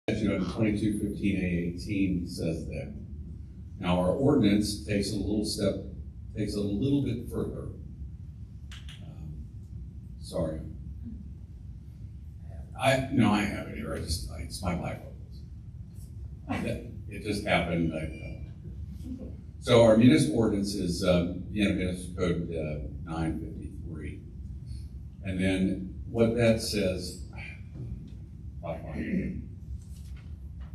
statute under 2215A18 says that. Now our ordinance takes a little bit further. Sorry. I have it here. It's my life. It just happened. So our municipal ordinance is Vienna Municipal Code 953, and then what that says.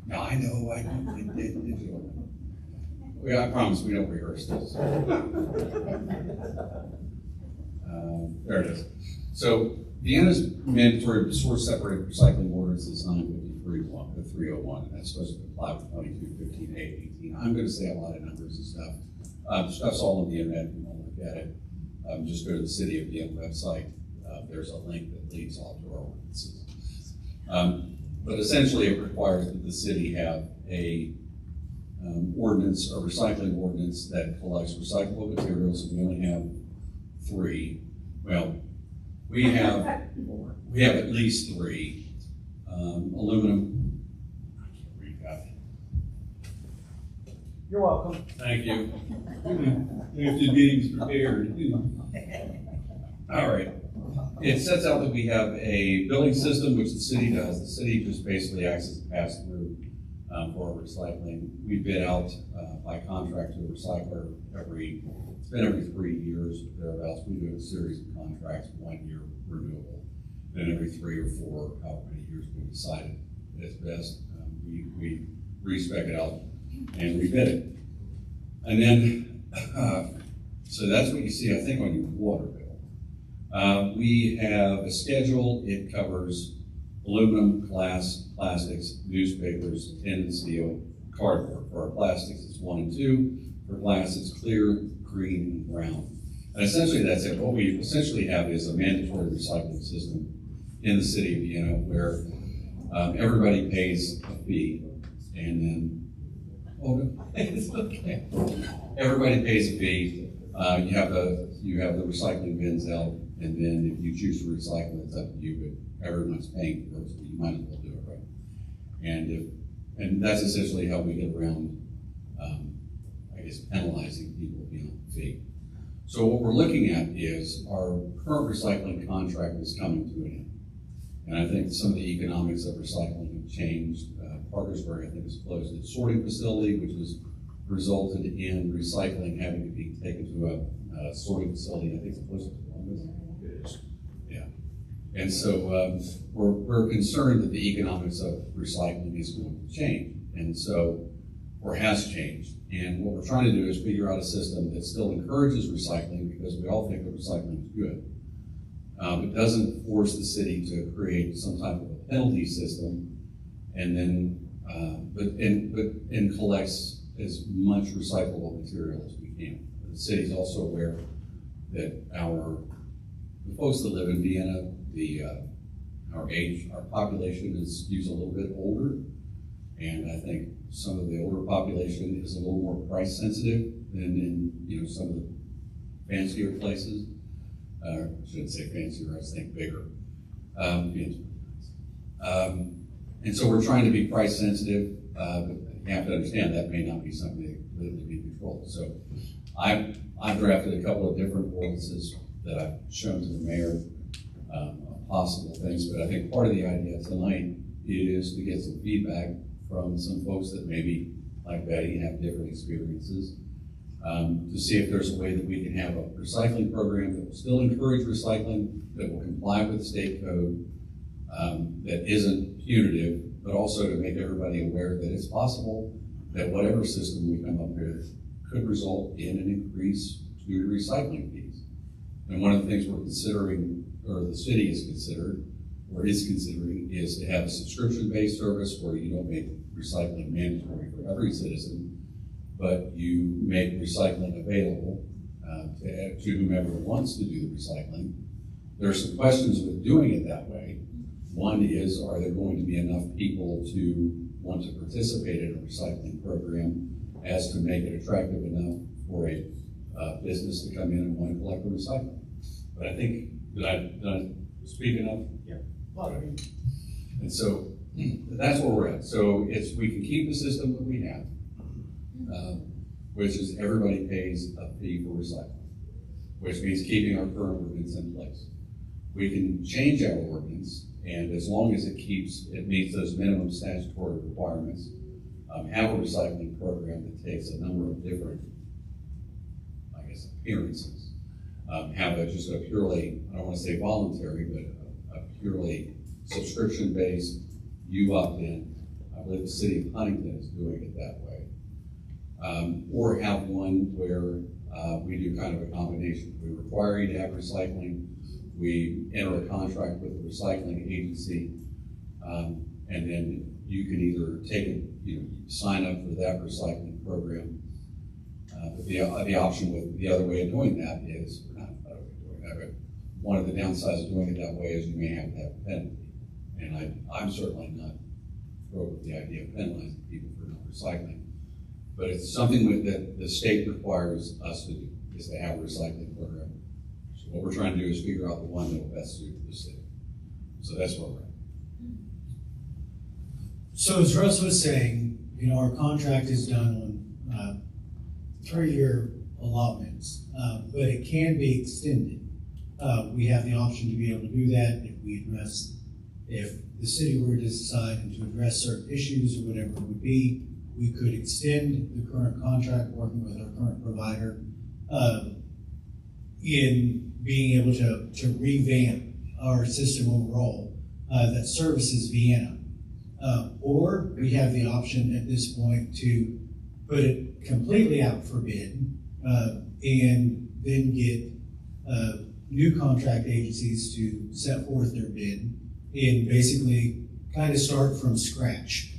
No, I know. I promise we don't rehearse this. There it is. So Vienna's mandatory source separated recycling ordinance is 953-301, and that's supposed to comply with 2215A18. I'm going to say a lot of numbers and stuff. Stuff's all on the internet if you want to look at it. Just go to the City of Vienna website. There's a link that leads all to our ordinances. But essentially it requires that the city have a recycling ordinance that collects recyclable materials, and we only have 3. Well, we have at least 3. Aluminum. I can't read that. You're welcome. Thank you. If the meeting's prepared. All right. It sets out that we have a billing system, which the city does. The city just basically acts as a pass-through for our recycling. We bid out by contract to a recycler every 3 years, thereabouts. We do a series of contracts, 1 year renewable. Then every 3 or 4, however many years we decided is best, we respec it out and rebid it. And then, so that's what you see, I think, on your water bill. We have a schedule. It covers aluminum, glass, plastics, newspapers, tin and steel, cardboard. For our plastics, it's 1 and 2. For glass, it's clear, green, and brown. And essentially, that's it. What we essentially have is a mandatory recycling system in the city of Vienna where everybody pays a fee, and then, it's okay. Everybody pays a fee. You have the recycling bins out. And then if you choose to recycle, it's up to you, but everyone's paying for those, but you might as well do it right. And that's essentially how we get around, penalizing people beyond the fee. So what we're looking at is our current recycling contract is coming to an end. And I think some of the economics of recycling have changed. Parkersburg, I think, has closed its sorting facility, which has resulted in recycling having to be taken to a sorting facility. I think it's close to Columbus. Yeah, and so we're concerned that the economics of recycling is going to change, and so, or has changed. And what we're trying to do is figure out a system that still encourages recycling, because we all think that recycling is good. It doesn't force the city to create some type of a penalty system, and then and collects as much recyclable material as we can. The city's also aware that the folks that live in Vienna, our population is a little bit older, and I think some of the older population is a little more price sensitive than in some of the fancier places. I shouldn't say fancier, I think bigger. And so we're trying to be price sensitive, but you have to understand that may not be something that completely be controlled. So I've drafted a couple of different ordinances that I've shown to the mayor, possible things, but I think part of the idea tonight is to get some feedback from some folks that maybe, like Betty, have different experiences, to see if there's a way that we can have a recycling program that will still encourage recycling, that will comply with the state code, that isn't punitive, but also to make everybody aware that it's possible that whatever system we come up with could result in an increase to recycling fees. And one of the things we're considering, or the city is considered, or is considering, is to have a subscription-based service where you don't make recycling mandatory for every citizen, but you make recycling available to whomever wants to do the recycling. There are some questions with doing it that way. One is, are there going to be enough people to want to participate in a recycling program as to make it attractive enough for a business to come in and want to collect the recycling? But I think, did I speak enough? Yeah. And so that's where we're at. So we can keep the system that we have, which is everybody pays a fee for recycling, which means keeping our current ordinance in place. We can change our ordinance, and as long as it meets those minimum statutory requirements, have a recycling program that takes a number of different, I guess, appearances. Have just a purely, I don't want to say voluntary, but a purely subscription-based, you opt in. I believe the city of Huntington is doing it that way. Or have one where we do kind of a combination. We require you to have recycling. We enter a contract with the recycling agency, and then you can either take it, sign up for that recycling program. But the option with the other way of doing that is, or not the other way of doing that, but one of the downsides of doing it that way is you may have to have a penalty. And I'm certainly not thrilled with the idea of penalizing people for not recycling. But it's something that the state requires us to do, is to have a recycling program. So what we're trying to do is figure out the one that will best suit the city. So that's where we're at. So as Russ was saying, our contract is done on 3-year allotments, but it can be extended. We have the option to be able to do that if the city were to decide to address certain issues or whatever it would be. We could extend the current contract working with our current provider in being able to revamp our system overall that services Vienna. Or we have the option at this point to put it completely out for bid and then get new contract agencies to set forth their bid and basically kind of start from scratch,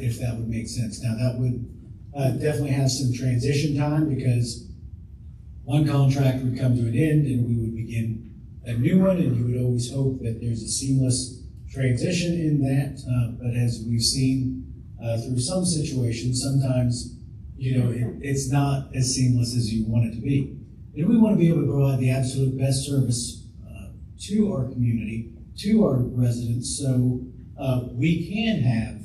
if that would make sense. Now that would definitely have some transition time because one contract would come to an end and we would begin a new one, and you would always hope that there's a seamless transition in that, but as we've seen through some situations, sometimes it's not as seamless as you want it to be. And we want to be able to provide the absolute best service to our community, to our residents, so we can have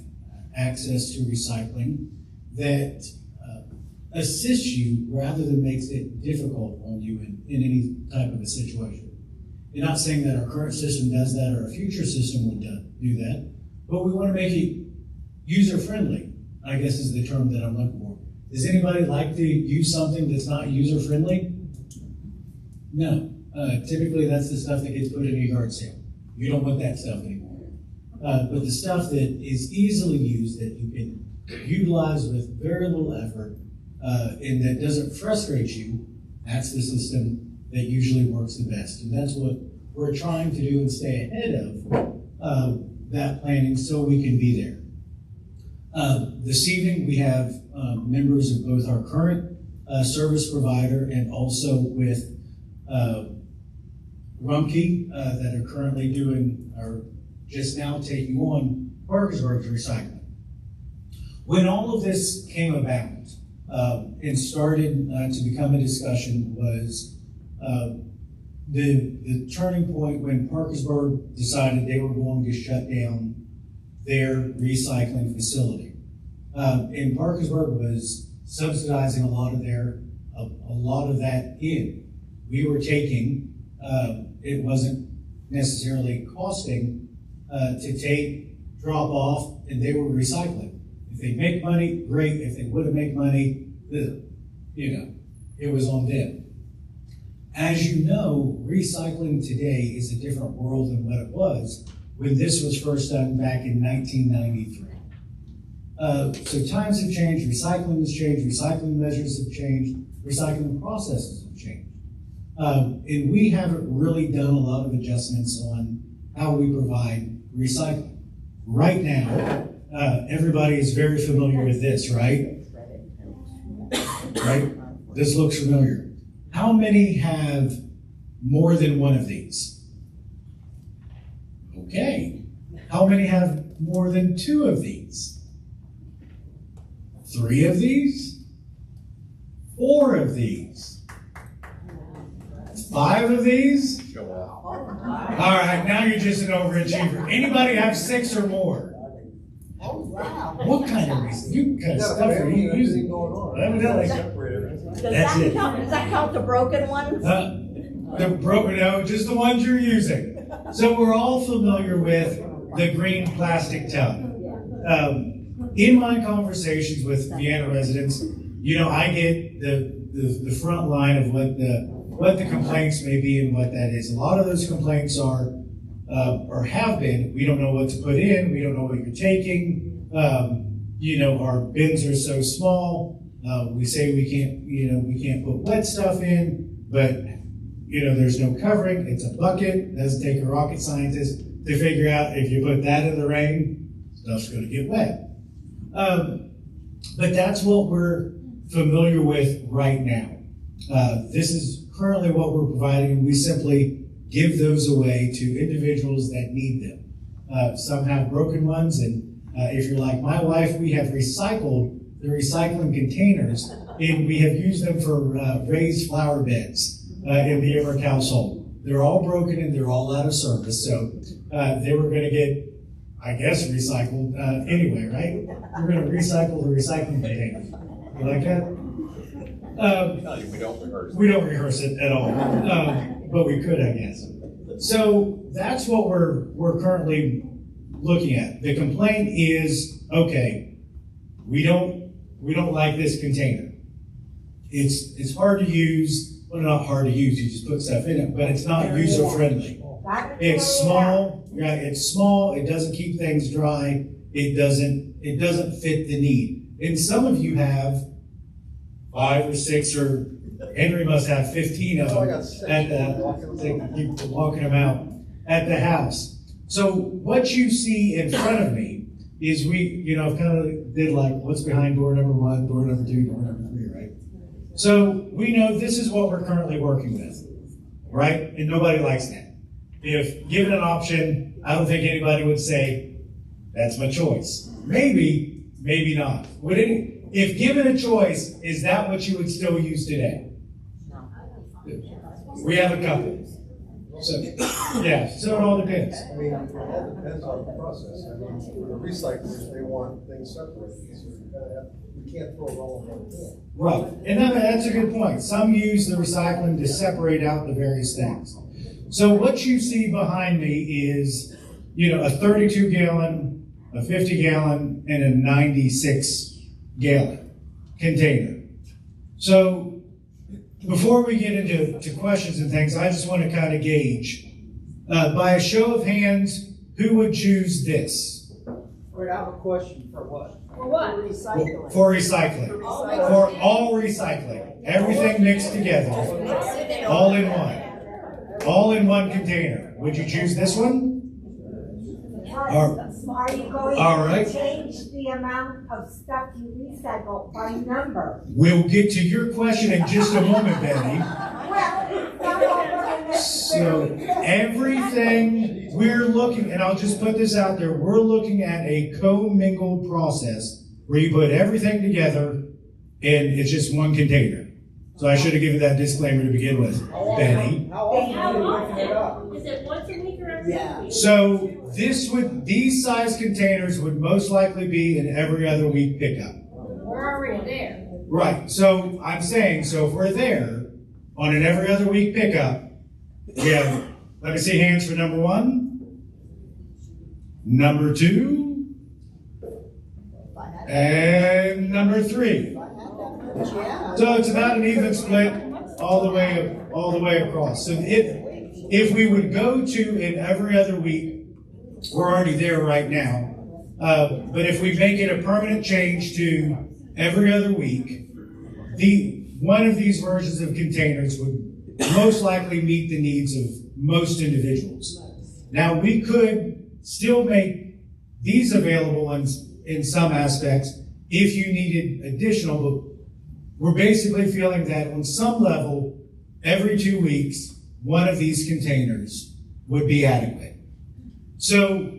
access to recycling that assists you rather than makes it difficult on you in any type of a situation. You're not saying that our current system does that or a future system would do that, but we want to make it user-friendly, I guess is the term that I'm looking for. Does anybody like to use something that's not user-friendly? No. Typically that's the stuff that gets put in a yard sale. You don't want that stuff anymore. But the stuff that is easily used, that you can utilize with very little effort, and that doesn't frustrate you, that's the system that usually works the best. And that's what we're trying to do and stay ahead of that planning so we can be there. This evening we have members of both our current service provider and also with Rumpke that are currently doing, or just now taking on Parkersburg's recycling. When all of this came about and started to become a discussion was the turning point when Parkersburg decided they were going to shut down their recycling facility. And Parkersburg was subsidizing a lot of that in. We were taking, it wasn't necessarily costing to drop off, and they were recycling. If they make money, great. If they wouldn't make money, it was on them. As you know, recycling today is a different world than what it was when this was first done back in 1993. So times have changed, recycling has changed, recycling measures have changed, recycling processes have changed. And we haven't really done a lot of adjustments on how we provide recycling. Right now, everybody is very familiar with this, right? Right? This looks familiar. How many have more than one of these? Okay. How many have more than 2 of these? 3 of these? 4 of these? 5 of these? All right, now you're just an overachiever. Anybody have 6 or more? what kind of reason? You kind of stuff are you using? Evidently. Does That's it. does that count the broken ones? The broken, no, just the ones you're using. So we're all familiar with the green plastic tub. In my conversations with Vienna residents, you know, I get the front line of what the complaints may be and what that is. A lot of those complaints are or have been, we don't know what to put in, we don't know what you're taking. You know, our bins are so small. We say we can't put wet stuff in, but you know, there's no covering. It's a bucket. It doesn't take a rocket scientist to figure out if you put that in the rain, stuff's going to get wet. But that's what we're familiar with right now. This is currently what we're providing. We simply give those away to individuals that need them. Some have broken ones, and if you're like my wife, we have recycled the recycling containers, and we have used them for raised flower beds in the Emmerich household. They're all broken and they're all out of service, so they were going to get, I guess, recycled anyway, right? We're going to recycle the recycling containers. You like that? We don't rehearse. We don't rehearse it at all, but we could, I guess. So that's what we're currently looking at. The complaint is, okay, we don't like this container. It's hard to use. Well, not hard to use. You just put stuff in it, but it's not user friendly. It's small. Yeah, it's small. It doesn't keep things dry. It doesn't fit the need. And some of you have 5 or 6, or Henry must have 15 of them at keep walking them out at the house. So what you see in front of me is I've kind of did like what's behind door number 1, door number 2, door number 3, right? So we know this is what we're currently working with, right? And nobody likes that. If given an option, I don't think anybody would say, that's my choice. Maybe, maybe not. If given a choice, is that what you would still use today? No. We have a couple. So, yeah, so it all depends. I mean, it all depends on the process. I mean, for the recyclers, they want things separated, so we can't throw it all in one bin. Right, and that's a good point. Some use the recycling to separate out the various things. So what you see behind me is, a 32-gallon, a 50-gallon, and a 96-gallon container. So before we get into questions and things, I just want to kind of gauge, by a show of hands, who would choose this? Wait, I have a question for what? For what? Recycling. For recycling. For all recycling. Everything mixed together. All in one. All in one container. Would you choose this one? Are you going All right. to change the amount of stuff you recycle by number? We'll get to your question in just a moment, Betty. Well, it's not over. So everything we're looking, and I'll just put this out there, we're looking at a co-mingled process where you put everything together and it's just one container. So I should have given that disclaimer to begin with, Betty. How often are you picking it up? Is it once a week or every week? So these size containers would most likely be an every other week pickup. We're already there. Right, so I'm saying, so if we're there on an every other week pickup, we have, let me see hands for number 1, number 2, and number 3. So it's about an even split all the way across. So if we would go to an every other week, we're already there right now. But if we make it a permanent change to every other week, one of these versions of containers would most likely meet the needs of most individuals. Now, we could still make these available in some aspects if you needed additional, but we're basically feeling that on some level, every 2 weeks, one of these containers would be adequate. So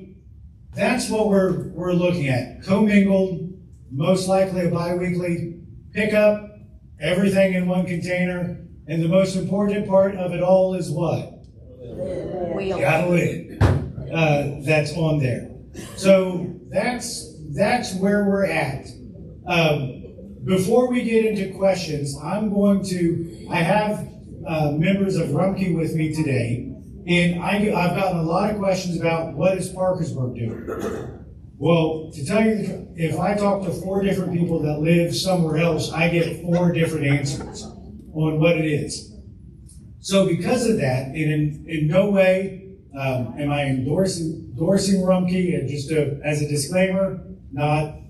that's what we're looking at. Commingled, most likely a bi-weekly pickup, everything in one container, and the most important part of it all is what? Got a lid. That's on there. So that's that's where we're at. Before we get into questions, I have members of Rumpke with me today, and I've gotten a lot of questions about what is Parkersburg doing. Well, to tell you the truth, if I talk to 4 different people that live somewhere else, I get 4 different answers on what it is. So because of that, and in no way am I endorsing Rumpke, and just as a disclaimer, not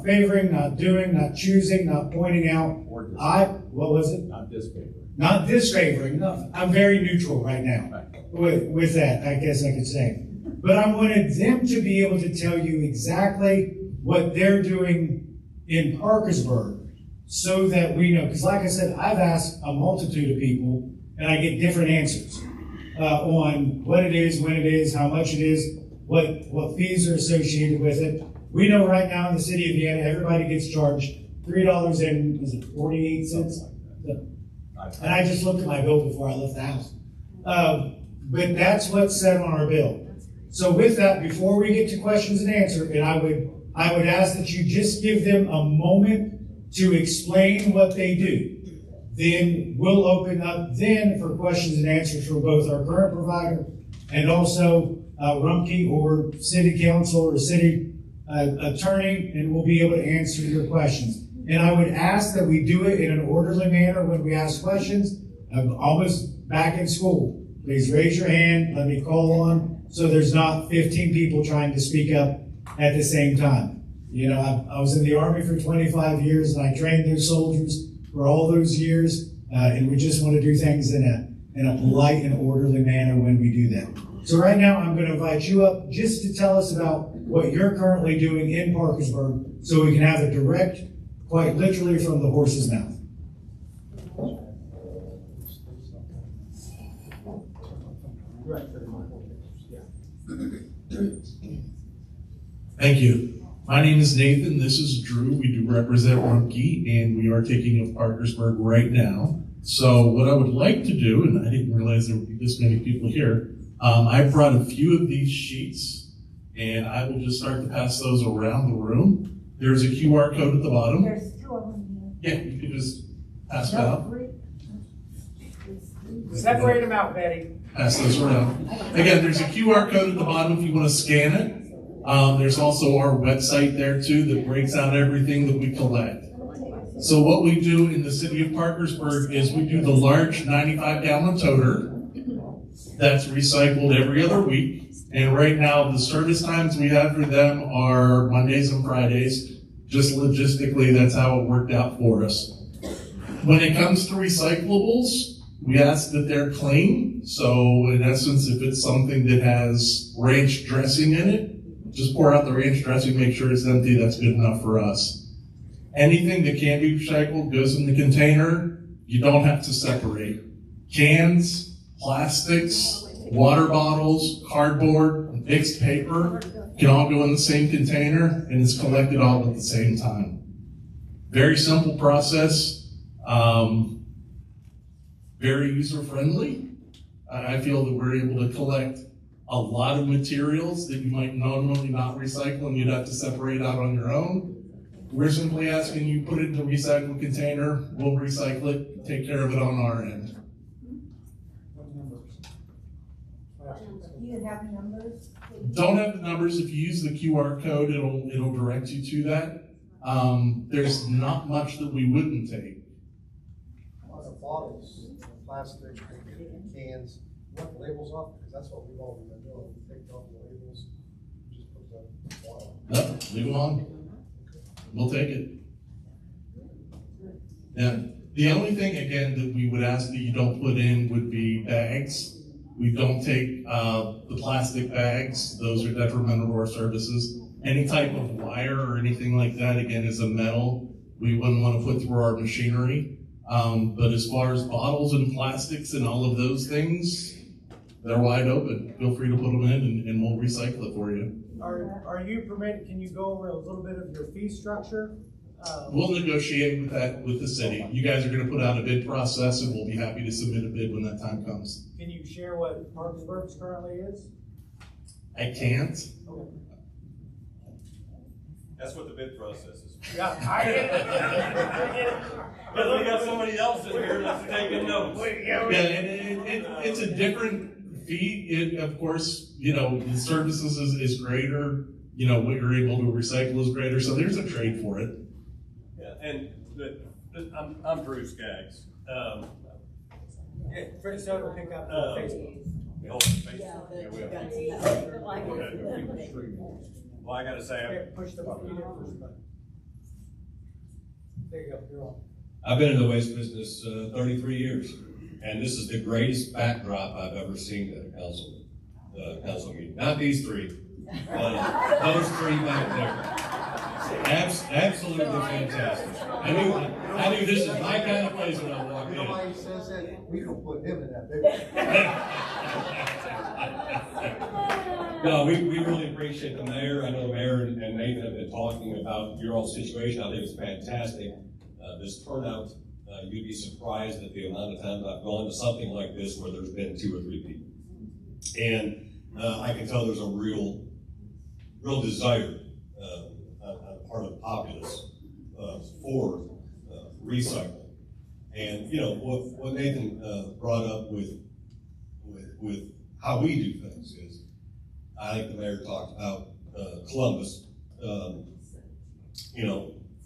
favoring, not doing, not choosing, not pointing out. What was it? Not disfavoring. Not disfavoring. No, I'm very neutral right now with that, I guess I could say. But I wanted them to be able to tell you exactly what they're doing in Parkersburg so that we know. Because like I said, I've asked a multitude of people and I get different answers on what it is, when it is, how much it is, what fees are associated with it. We know right now in the city of Vienna, everybody gets charged $3.48. And I just looked at my bill before I left the house. But that's what's said on our bill. So with that, before we get to questions and answers, and I would ask that you just give them a moment to explain what they do. Then we'll open up then for questions and answers from both our current provider and also Rumpke or city council or city attorney, and we'll be able to answer your questions. And I would ask that we do it in an orderly manner when we ask questions. I'm almost back in school. Please raise your hand, let me call on, so there's not 15 people trying to speak up at the same time. You know, I was in the Army for 25 years, and I trained those soldiers for all those years, and we just want to do things in a polite and orderly manner when we do that. So right now, I'm going to invite you up just to tell us about what you're currently doing in Parkersburg, so we can have it direct, quite literally from the horse's mouth. Thank you. My name is Nathan. This is Drew. We do represent Rumpke, and we are taking of Parkersburg right now. So what I would like to do, and I didn't realize there would be this many people here, I brought a few of these sheets, and I will just start to pass those around the room. There's a QR code at the bottom. There's 2 of them Yeah, you can just pass it here. out. Separate them out, Betty. Pass those around. Again, there's a QR code at the bottom if you want to scan it. There's also our website there too that breaks out everything that we collect. So what we do in the city of Parkersburg is we do the large 95-gallon toter that's recycled every other week. And right now the service times we have for them are Mondays and Fridays. Just logistically, that's how it worked out for us. When it comes to recyclables, we ask that they're clean. So in essence, if it's something that has ranch dressing in it, just pour out the ranch dressing, make sure it's empty. That's good enough for us. Anything that can be recycled goes in the container. You don't have to separate. Cans, plastics, water bottles, cardboard, mixed paper can all go in the same container, and it's collected all at the same time. Very simple process. Very user-friendly. I feel that we're able to collect a lot of materials that you might normally not recycle and you'd have to separate out on your own. We're simply asking you put it in a recycled container, we'll recycle it, take care of it on our end. Do you have numbers? Don't have the numbers. If you use the QR code, it'll direct you to that. There's not much that we wouldn't take. The bottles, plastic, cans, you want the labels off, because that's what we've all been doing. We take off the labels, just put the bottle. No, leave them on. We'll take it. Yeah. The only thing, again, that we would ask that you don't put in would be bags. We don't take the plastic bags. Those are detrimental to our services. Any type of wire or anything like that, again, is a metal. We wouldn't want to put through our machinery. But as far as bottles and plastics and all of those things, they're wide open. Feel free to put them in and we'll recycle it for you. Are you permitted, can you go over a little bit of your fee structure? We'll negotiate with that with the city. You guys are going to put out a bid process and we'll be happy to submit a bid when that time comes. Can you share what Parkersburg's currently is? I can't. Okay. That's what the bid process is. Yeah, I get it. But we got somebody else in here that's taking notes. Yeah, and it's a different fee. Of course, the services is greater. What you're able to recycle is greater. So there's a trade for it. Yeah, and I'm Bruce Skaggs. Pretty soon we'll pick up Um, Facebook. Oh, Facebook. Yeah, we have. Well, I gotta say, Here, push the button. You did push the button. There you go, you're on. I've been in the waste business 33 years, and this is the greatest backdrop I've ever seen at a council meeting. Not these three, but those three back there. Absolutely fantastic. I knew this is my kind of place when I walked You know why in. he says that? We don't put him in that big one. No, we really appreciate the mayor. I know the mayor and Nathan have been talking about your own situation. I think it's fantastic. This turnout, you'd be surprised at the amount of times I've gone to something like this where there's been 2 or 3 people. And I can tell there's a real desire on the part of the populace for recycling. And what Nathan brought up with how we do things is, I think the mayor talked about Columbus.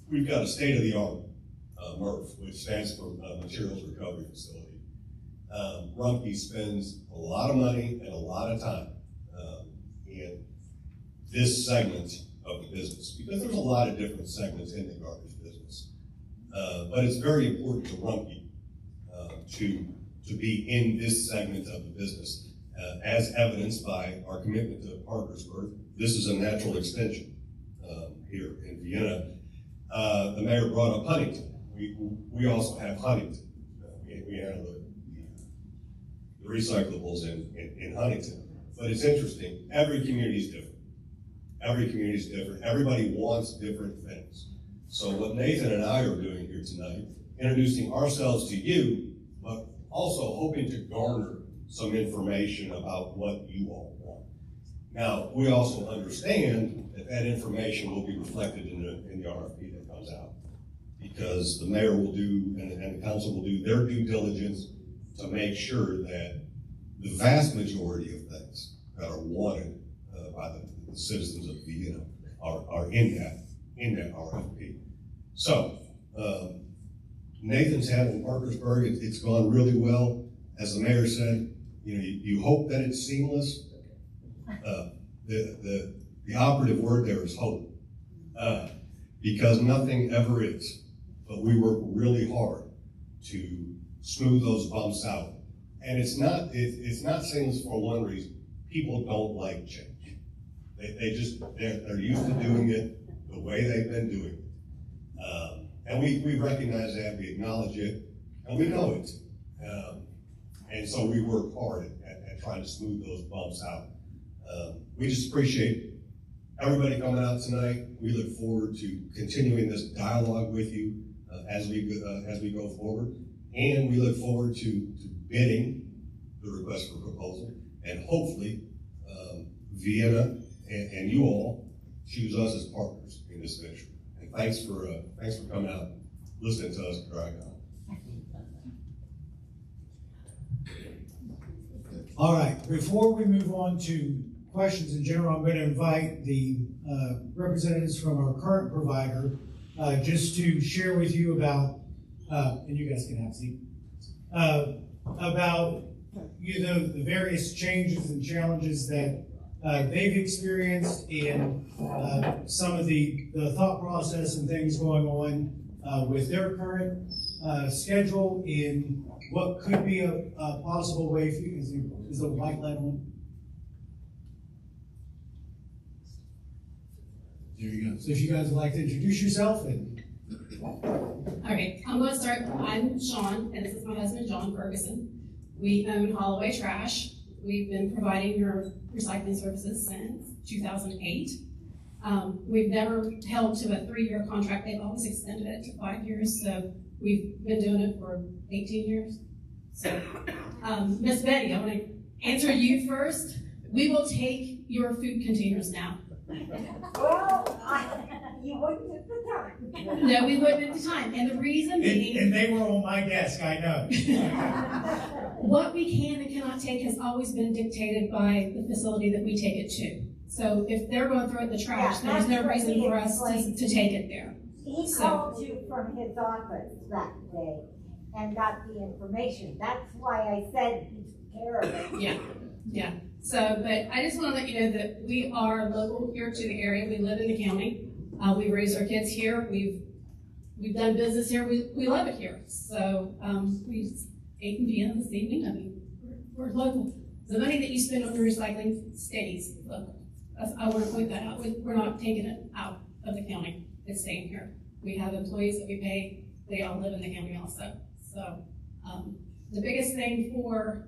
We've got a state-of-the-art MRF, which stands for Materials Recovery Facility. Rumpke spends a lot of money and a lot of time in this segment of the business, because there's a lot of different segments in the garbage business. But it's very important to Rumpke to be in this segment of the business, as evidenced by our commitment to Parkersburg. This is a natural extension here in Vienna. The mayor brought up Huntington. We also have Huntington. We have the recyclables in Huntington. But it's interesting, every community is different. Every community is different. Everybody wants different things. So what Nathan and I are doing here tonight, introducing ourselves to you, but also hoping to garner some information about what you all want. Now, we also understand that information will be reflected in the RFP that comes out, because the mayor will do, and the council will do their due diligence to make sure that the vast majority of things that are wanted by the citizens of Vienna are in that RFP. So, Nathan's handled Parkersburg. It's gone really well. As the mayor said, you hope that it's seamless. The operative word there is hope, because nothing ever is. But we work really hard to smooth those bumps out. And it's not seamless for one reason. People don't like change. They're used to doing it the way they've been doing it. And we recognize that, we acknowledge it, and we know it. And so we work hard at trying to smooth those bumps out. We just appreciate everybody coming out tonight. We look forward to continuing this dialogue with you as we go forward. And we look forward to bidding the request for proposal, and hopefully Vienna and you all choose us as partners in this venture. And thanks for coming out, listening to us drag on. All right, before we move on to questions in general, I'm going to invite the representatives from our current provider just to share with you about, and you guys can have a seat, about the various changes and challenges that they've experienced, and some of the thought process and things going on with their current schedule in what could be a possible way for you. Is the white light on? There you go. So if you guys would like to introduce yourself and. Okay, I'm going to start. I'm Sean, and this is my husband, John Ferguson. We own Holloway Trash. We've been providing your recycling services since 2008. We've never held to a 3-year contract. They've always extended it to 5 years, so we've been doing it for 18 years. So, Miss Betty, I want to answer you first. We will take your food containers now. Well, You wouldn't at the time. No, we wouldn't at the time, and the reason being. And they were on my desk, I know. What we can and cannot take has always been dictated by the facility that we take it to. So if they're going to throw it in the trash, Yeah, there's no that's what reason he for us explained. to take it there. He So- called you from his office that day and got the information. That's why I said he took care of it. Yeah. So, but I just want to let you know that we are local here to the area. We live in the county. We raised our kids here. We've done business here. We love it here. So, we 8 p.m. this evening. I mean, we're local. The money that you spend on your recycling stays local. I want to point that out. We're not taking it out of the county. It's staying here. We have employees that we pay. They all live in the county also. So, the biggest thing for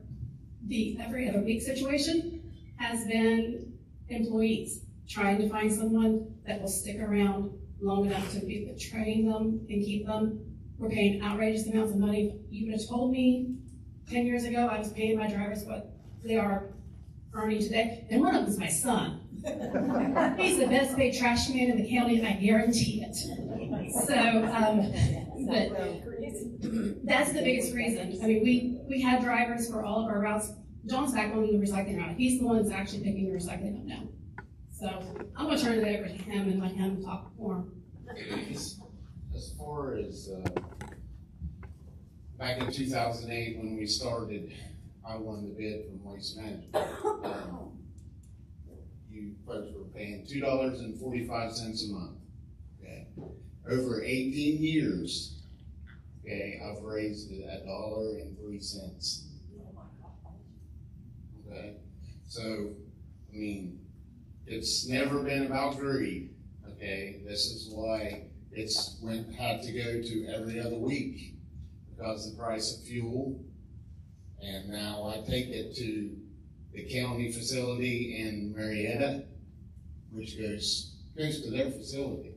the every other week situation has been employees trying to find someone that will stick around long enough to be, train them and keep them. We're paying outrageous amounts of money. You would have told me 10 years ago I was paying my drivers what they are earning today, and one of them is my son. He's the best paid trash man in the county, and I guarantee it. So, but that's the biggest reason. I mean, we had drivers for all of our routes. John's back on the recycling route. He's the one that's actually picking the recycling up now. So I'm gonna turn it over to him and let him talk for him. As far as, back in 2008, when we started, I won the bid from Waste Management. You folks were paying $2.45 a month, okay? Over 18 years, okay, I've raised it $1.03. Okay, so, I mean, it's never been about greed, okay? This is why had to go to every other week, because the price of fuel. And now I take it to the county facility in Marietta, which goes to their facility.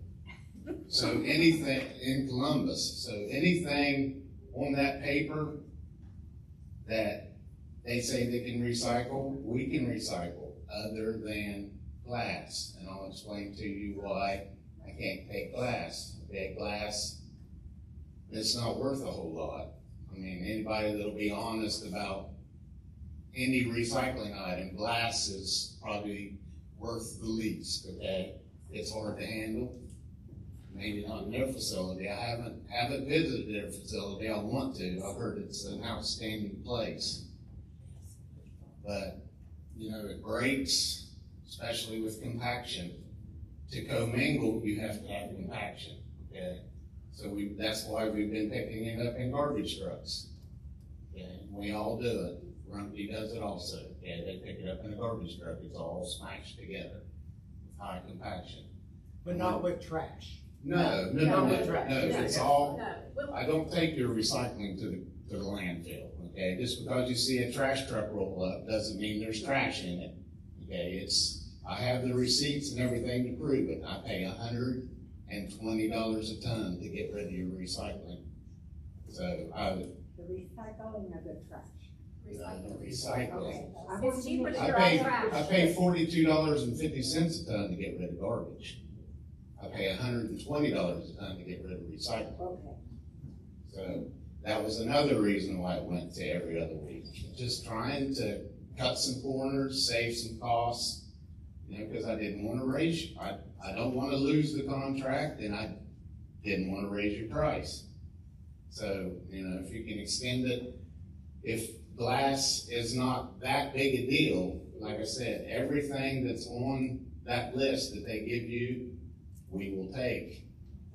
So anything in Columbus, so anything on that paper that they say they can recycle, we can recycle, other than glass. And I'll explain to you why I can't take glass. Okay, glass, it's not worth a whole lot. I mean, anybody that'll be honest about any recycling item, glass is probably worth the least, okay? It's hard to handle. Maybe not in their facility. I haven't visited their facility. I want to. I've heard it's an outstanding place. But, you know, it breaks, especially with compaction. To commingle, you have to have compaction, okay? So that's why we've been picking it up in garbage trucks. Okay? We all do it. Rumpke does it also. Okay? They pick it up in a garbage truck. It's all smashed together with high compaction. But not with trash. No, trash. it's all, I don't take your recycling to the landfill, okay? Just because you see a trash truck roll up doesn't mean there's trash in it, okay? I have the receipts and everything to prove it. I pay $120 a ton to get rid of your recycling. So The recycling of the trash. recycling. It's cheaper to I throw pay trash. $42.50 a ton to get rid of garbage. I pay $120 a ton to get rid of recycling. Okay. So that was another reason why it went to every other week. Just trying to cut some corners, save some costs, you know, because I didn't want to raise, I don't want to lose the contract, and I didn't want to raise your price. So, you know, if you can extend it, if glass is not that big a deal, like I said, everything that's on that list that they give you, we will take.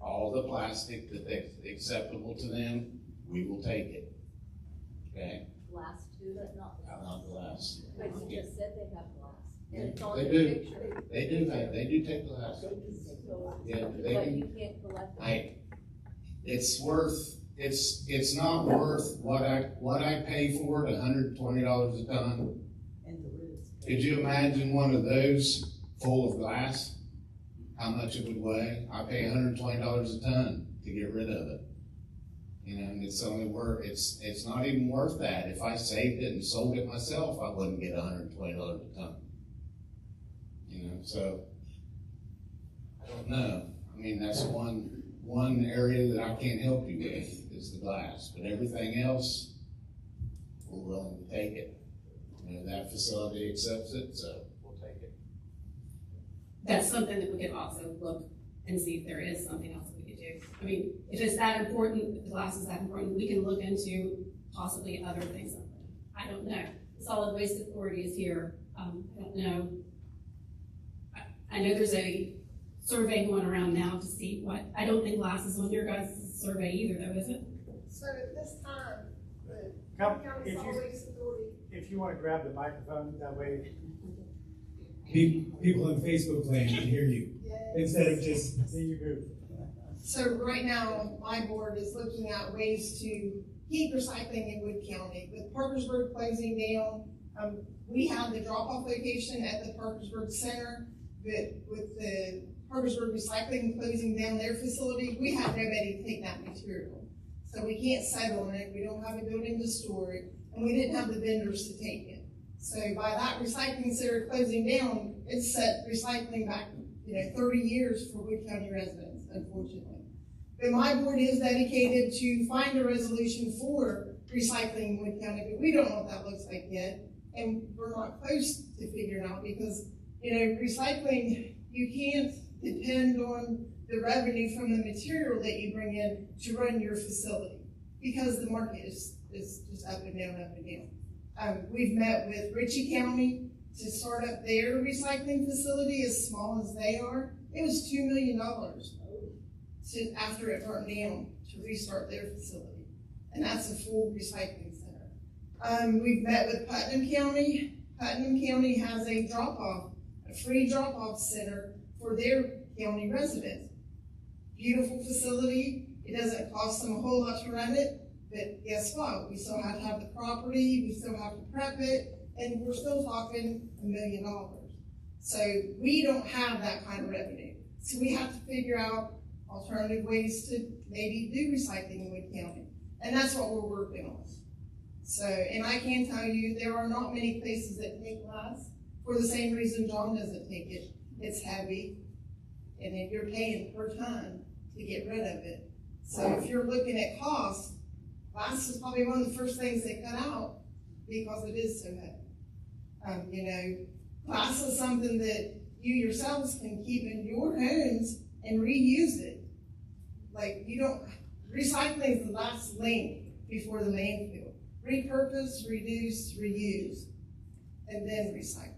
All the plastic that's acceptable to them, we will take it. Okay? Glass too, but not. Not glass. But you just said they have glass. Yeah, And it's on they the do. picture. They do take glass. Yeah, they But can. you can't collect it. It's not worth what I pay for it, $120 a ton. Could you imagine one of those full of glass? How much it would weigh? I pay $120 a ton to get rid of it. You know, and it's only worth, it's not even worth that. If I saved it and sold it myself, I wouldn't get $120 a ton. You know, so I don't know. I I mean, that's one area that I can't help you with is the glass, but everything else, we're willing to take it. You know, that facility accepts it, so we'll take it. That's something that we could also look and see if there is something else we could do. I mean, if it's that important, if the glass is that important, we can look into possibly other things. I don't know. The Solid Waste Authority is here. I don't know. I know there's a survey going around now to see what, I don't think glass is on your guys' survey either though, is it? So at this time, the Come, County if Solid you, Waste Authority, if you wanna grab the microphone, that way, People in Facebook land can hear you, yes. instead of just, see you move. So right now, my board is looking at ways to keep recycling in Wood County. With Parkersburg closing down, we have the drop-off location at the Parkersburg Center, but with the Parkersburg Recycling closing down their facility, we have nobody to take that material. So we can't settle on it, we don't have a building to store it, and we didn't have the vendors to take it. So by that recycling center closing down, it set recycling back, 30 years for Wood County residents, unfortunately. But my board is dedicated to find a resolution for recycling in Wood County, but we don't know what that looks like yet. And we're not close to figuring out because, recycling, you can't depend on the revenue from the material that you bring in to run your facility because the market is just up and down, up and down. We've met with Ritchie County to start up their recycling facility, as small as they are. It was $2 million after it burnt down to restart their facility. And that's a full recycling center. We've met with Putnam County. Putnam County has a free drop-off center for their county residents. Beautiful facility. It doesn't cost them a whole lot to run it, but guess what? We still have to have the property, we still have to prep it, and we're still talking $1 million. So we don't have that kind of revenue. So we have to figure out alternative ways to maybe do recycling in Wood County. And that's what we're working on. So, and I can tell you, there are not many places that take glass for the same reason John doesn't take it. It's heavy, and then you're paying per ton to get rid of it. So if you're looking at cost, glass is probably one of the first things they cut out because it is so heavy. Glass is something that you yourselves can keep in your homes and reuse it. Recycling is the last link before the landfill. Repurpose, reduce, reuse, and then recycle.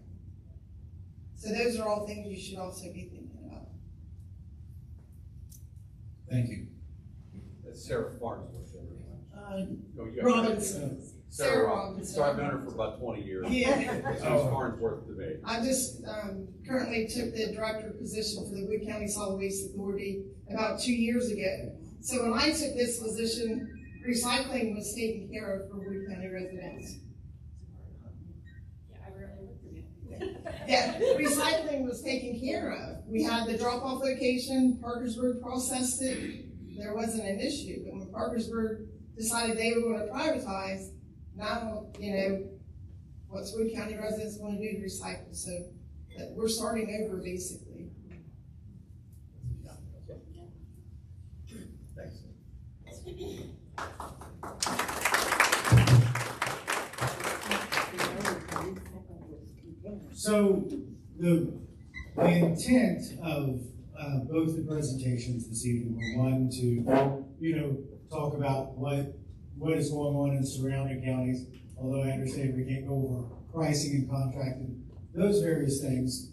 So those are all things you should also be thinking about. thank you. That's Sarah Farnsworth. Robinson. Sarah Robinson. So I've known her for about 20 years. Yeah. She's Farnsworth to me. I just currently took the director position for the Wood County Solid Waste Authority about 2 years ago. So when I took this position, recycling was taken care of for Wood County residents. Yeah, I rarely look through it. Yeah, recycling was taken care of. We had the drop-off location, Parkersburg processed it. There wasn't an issue, but when Parkersburg decided they were going to privatize, now, what's Wood County residents want to do to recycle. So we're starting over basically. So the intent of both the presentations this evening were one to, talk about what is going on in surrounding counties, although I understand we can't go over pricing and contracting, those various things.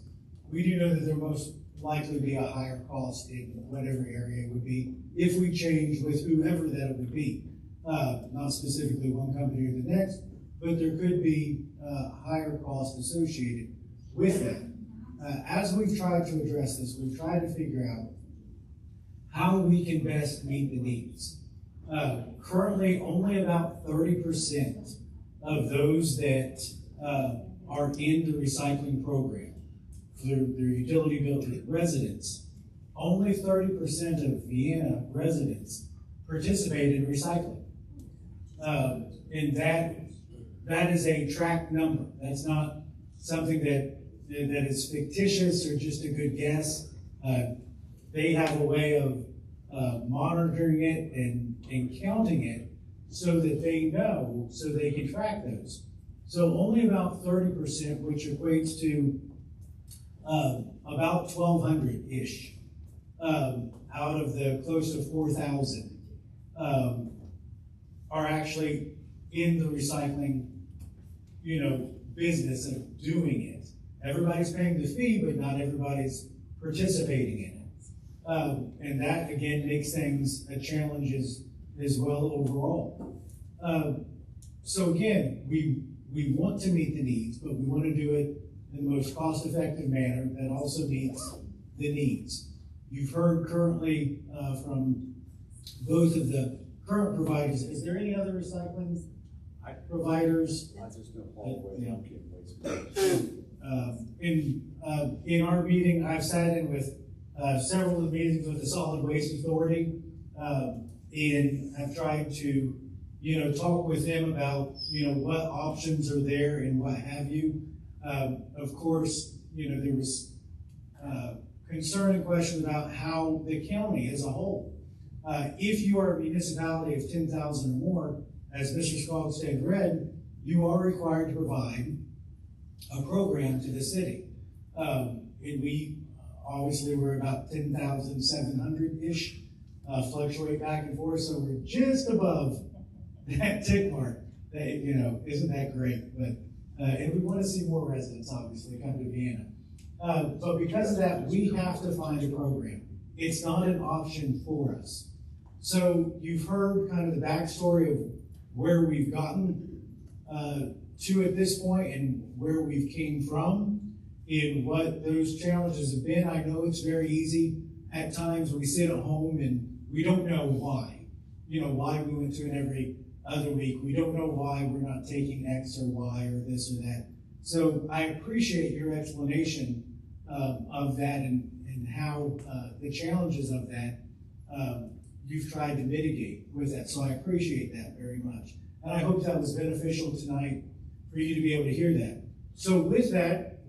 We do know that there most likely be a higher cost in whatever area it would be if we change with whoever that would be. Not specifically one company or the next, but there could be higher cost associated with that. As we've tried to address this, we've tried to figure out how we can best meet the needs. Currently, only about 30% of those that are in the recycling program for their utility bill residents, only 30% of Vienna residents participate in recycling. And that is a tracked number. That's not something that is fictitious or just a good guess. they have a way of monitoring it and counting it so that they know, so they can track those. So only about 30%, which equates to about 1,200-ish out of the close to 4,000 are actually in the recycling, business of doing it. Everybody's paying the fee, but not everybody's participating in it. And that, again, makes things a challenge as well overall. So again, we want to meet the needs, but we want to do it in the most cost-effective manner that also meets the needs. You've heard currently from both of the current providers. Is there any other recycling providers? I just know Paul Way, I'm getting waste. In our meeting, I've sat in with several of the meetings with the Solid Waste Authority, and I've tried to, talk with them about, what options are there and what have you. Of course, there was concern and questions about how the county as a whole, if you are a municipality of 10,000 or more, as Mr. Skogstad read, you are required to provide a program to the city. And we obviously we're about 10,700-ish, fluctuate back and forth, so we're just above that tick mark. That, isn't that great? But and we want to see more residents obviously come to Vienna. But because of that, we have to find a program. It's not an option for us. So you've heard kind of the backstory of where we've gotten to at this point and where we've came from and what those challenges have been. I know it's very easy at times when we sit at home and we don't know why. Why we went to it every other week. We don't know why we're not taking X or Y or this or that. So I appreciate your explanation of that and how the challenges of that you've tried to mitigate with that. So I appreciate that very much. And I hope that was beneficial tonight for you to be able to hear that. So with that,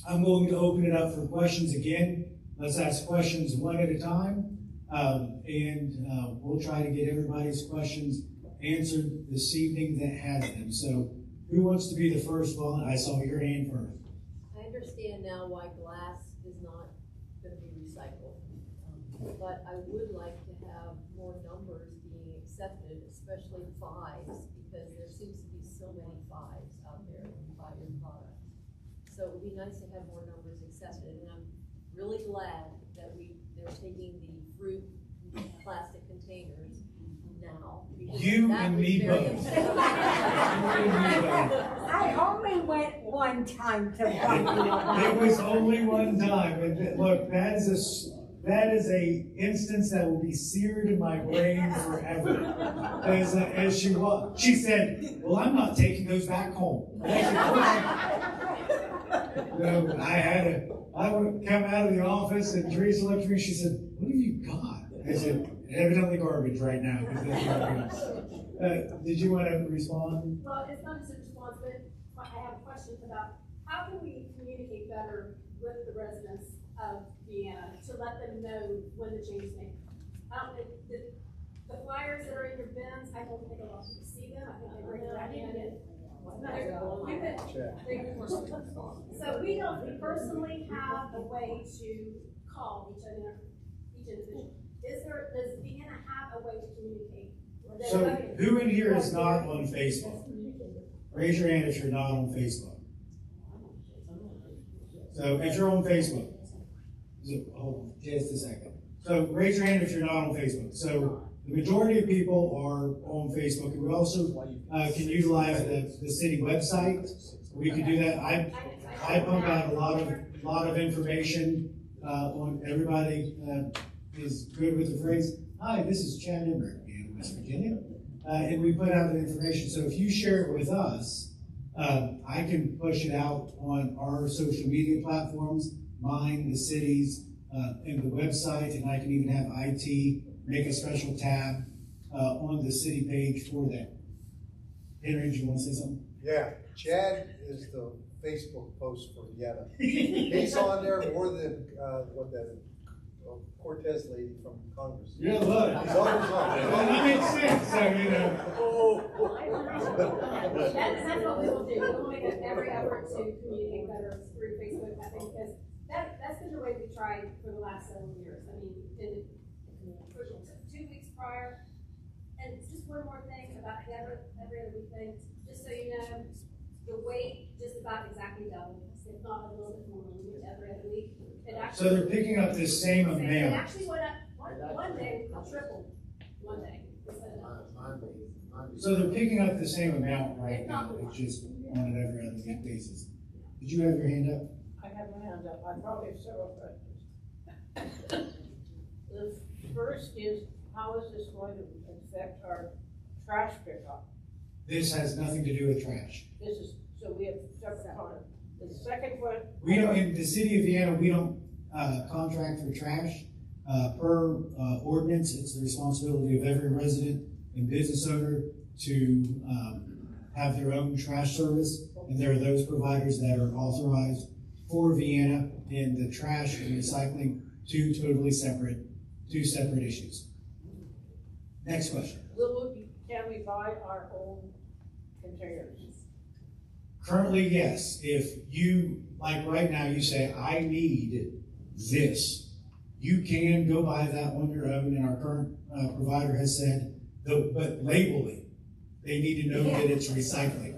I'm going to open it up for questions again. Let's ask questions one at a time. And we'll try to get everybody's questions answered this evening that has them. So who wants to be the first one? I saw your hand first. I understand now why glass is not going to be recycled. But I would like to have more numbers being accepted, especially fives, because there seems to be so many fives out there when you buy your products. So it would be nice to have more numbers accepted, and I'm really glad that they're taking the fruit plastic containers now. You and me both. I only went one time to one. It was only one time. And look, that is a instance that will be seared in my brain forever. As she said, well, I'm not taking those back home. I would come out of the office and Teresa looked at me, she said, what have you got? I said, evidently garbage right now. Did you want to respond? Well, it's not just a response, but I have questions about how can we communicate better with the residents of Vienna to let them know when the change is made. The flyers that are in your bins, I don't think a lot of people see them. I think they bring them right in. So we don't personally have a way to call each individual. Does Vienna have a way to communicate? So who in here is not on Facebook? Raise your hand if you're not on Facebook. So if you're on Facebook, hold on just a second. So raise your hand if you're not on Facebook. So the majority of people are on Facebook, and we also can utilize the city website. We can do that. I pump out a lot of information on everybody is good with the phrase. Hi, this is Chad Emmerich in West Virginia, and we put out the information. So if you share it with us, I can push it out on our social media platforms, mine, the city's, and the website, and I can even have IT make a special tab on the city page for that. Henry, do you want to say something? Yeah, Chad is the Facebook post for Vienna. He's on there more than Cortez lady from Congress. Yeah, look. He's on his own. Well, that makes sense, so, you know. That's what we will do. We'll make every effort to communicate better through Facebook, I think, because that's been the way we tried for the last several years. I mean, for 2 weeks prior, and just one more thing about the every other week thing, just so you know, the weight just about exactly doubled, if not a little bit more than every other week. So they're picking up the same It amount. actually went up, one day, tripled, one day. So they're picking up the same amount right now, it's just on an every other week basis. Did you have your hand up? I have my hand up. I probably have several questions. The first is, how is this going to affect our trash pickup? This has nothing to do with trash. This is, so we have separate comments. The second one. We don't, in the city of Vienna, we don't, contract for trash. Per ordinance, it's the responsibility of every resident and business owner to, have their own trash service. And there are those providers that are authorized for Vienna, and the trash and recycling, two separate issues. Next question. Can we buy our own containers? Currently, yes. If you, like right now, you say, I need this, you can go buy that on your own, and our current provider has said, but label it. They need to know that it's recycling.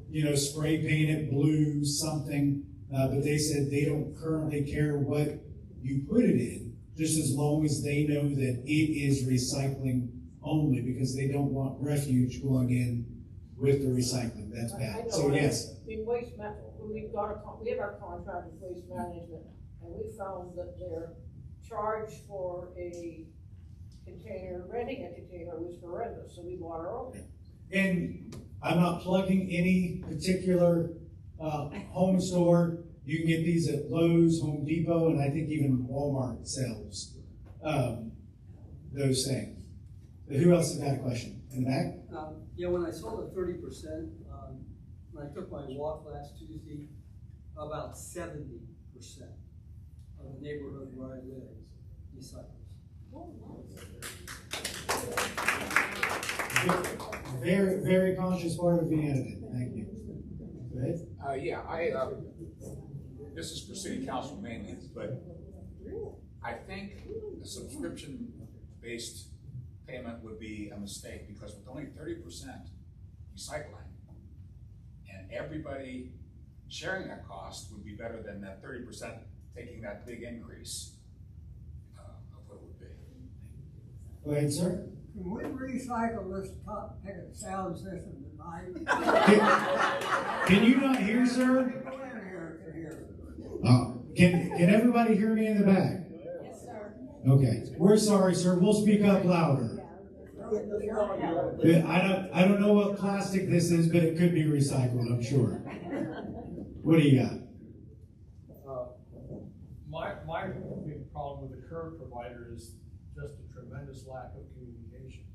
You know, spray paint it blue, something, but they said they don't currently care what you put it in, just as long as they know that it is recycling only, because they don't want refuge going in with the recycling. That's bad. So yes. We have our contract with Waste Management, and we found that their charge for a container, renting a container, was horrendous, so we bought our own. And I'm not plugging any particular home store. You can get these at Lowe's, Home Depot, and I think even Walmart sells those things. But who else has got a question? In the back? Yeah, when I saw the 30%, when I took my walk last Tuesday, about 70% of the neighborhood where I live recycles. Very, very conscious part of Vienna. Thank you. Go ahead. Yeah, this is for city council mainly, but I think a subscription-based payment would be a mistake, because with only 30% recycling and everybody sharing that cost would be better than that 30% taking that big increase of what it would be. Go ahead, sir. Can we recycle this top ticket sound system tonight? Can you not hear, sir? Can everybody hear me in the back? Yes, sir. Okay. We're sorry, sir. We'll speak up louder. I don't know what plastic this is, but it could be recycled, I'm sure. What do you got? My big problem with the current provider is just a tremendous lack of communication.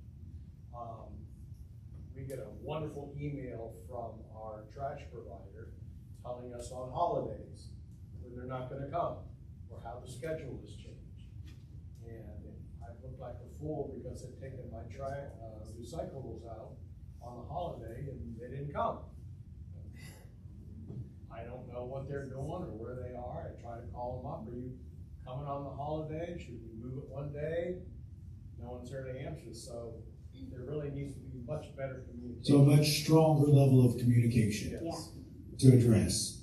We get a wonderful email from our trash provider telling us on holidays when they're not going to come or how the schedule has changed. And I looked like a fool because they'd taken my recyclables out on the holiday and they didn't come. I don't know what they're doing or where they are. I try to call them up. Are you coming on the holiday? Should we move it one day? No one's there to answer. So there really needs to be much better communication. So a much stronger level of communication to address.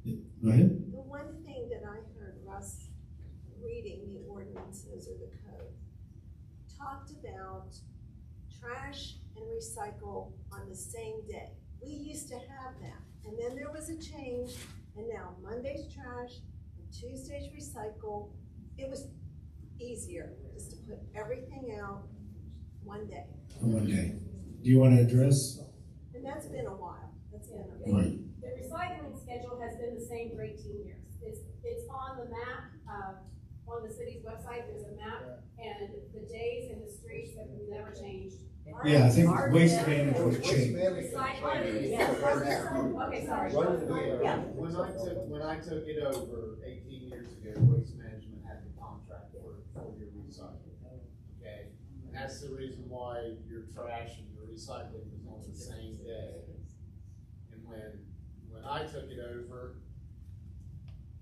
Go ahead. The one thing that I heard Russ reading the ordinances or the code talked about trash and recycle on the same day. We used to have that, and then there was a change, and now Monday's trash and Tuesday's recycle. It was easier just to put everything out one day. One day. Do you want to address? And that's been a while. That's been a while. The recycling schedule has been the same for 18 years. It's on the map, on the city's website, there's a map, and the days and the streets have never changed. Yeah, I think waste management changed. Okay, sorry. When I took it over 18 years ago, Waste Management had the contract for your recycling, okay? And that's the reason why your trash and your recycling was on the same day. And when I took it over,